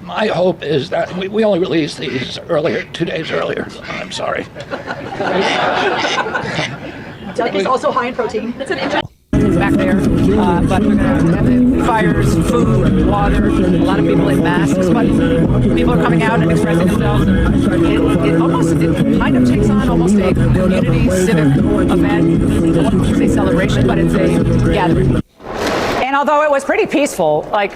My hope is that we only released these earlier, 2 days earlier. I'm sorry. Duck is also high in protein. It's back there, but we're going to have fires, food, water, a lot of people in masks, but people are coming out and expressing themselves. It kind of takes on almost a community civic event. I wouldn't say celebration, but it's a gathering. And although it was pretty peaceful, and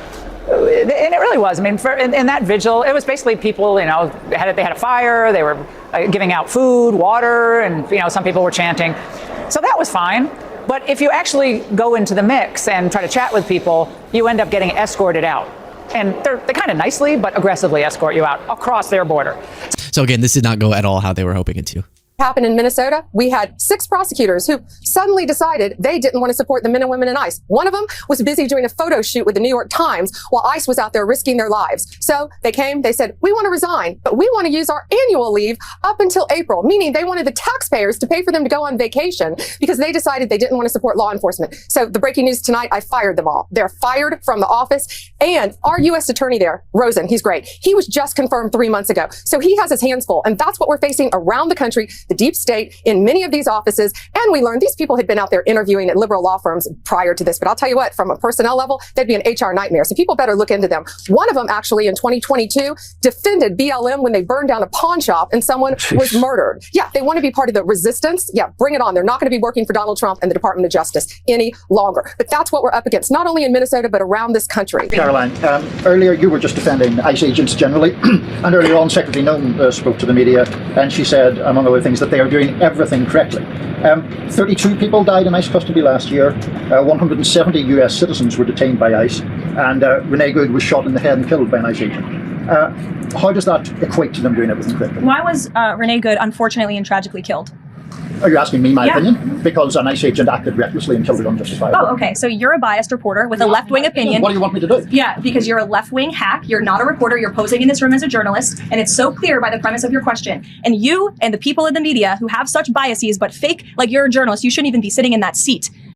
it really was. I mean, in that vigil, it was basically people, they had a fire, they were giving out food, water, and, some people were chanting. So that was fine. But if you actually go into the mix and try to chat with people, you end up getting escorted out. And they kind of nicely, but aggressively escort you out across their border. So again, this did not go at all how they were hoping it to. Happened in Minnesota. We had 6 prosecutors who suddenly decided they didn't want to support the men and women in ICE. One of them was busy doing a photo shoot with the New York Times while ICE was out there risking their lives. So they came, they said, we want to resign, but we want to use our annual leave up until April, meaning they wanted the taxpayers to pay for them to go on vacation because they decided they didn't want to support law enforcement. So the breaking news tonight, I fired them all. They're fired from the office. And our U.S. attorney there, Rosen, he's great. He was just confirmed 3 months ago. So he has his hands full. And that's what we're facing around the country, the deep state, in many of these offices. And we learned these people had been out there interviewing at liberal law firms prior to this. But I'll tell you what, from a personnel level, they'd be an HR nightmare. So people better look into them. One of them actually in 2022 defended BLM when they burned down a pawn shop and someone was murdered. Yeah, they want to be part of the resistance. Yeah, bring it on. They're not going to be working for Donald Trump and the Department of Justice any longer. But that's what we're up against, not only in Minnesota, but around this country. Caroline, earlier you were just defending ICE agents generally, and earlier on Secretary Noem spoke to the media, and she said, among other things, that they are doing everything correctly. 32 people died in ICE custody last year. 170 US citizens were detained by ICE, and Renee Good was shot in the head and killed by an ICE agent. How does that equate to them doing everything correctly? Why was Renee Good unfortunately and tragically killed? Are you asking me my opinion? Because an ICE agent acted recklessly and killed her unjustifiably. Oh, okay. So you're a biased reporter with a left-wing opinion. What do you want me to do? Yeah, because you're a left-wing hack. You're not a reporter. You're posing in this room as a journalist. And it's so clear by the premise of your question. And you and the people in the media who have such biases but fake like you're a journalist, you shouldn't even be sitting in that seat.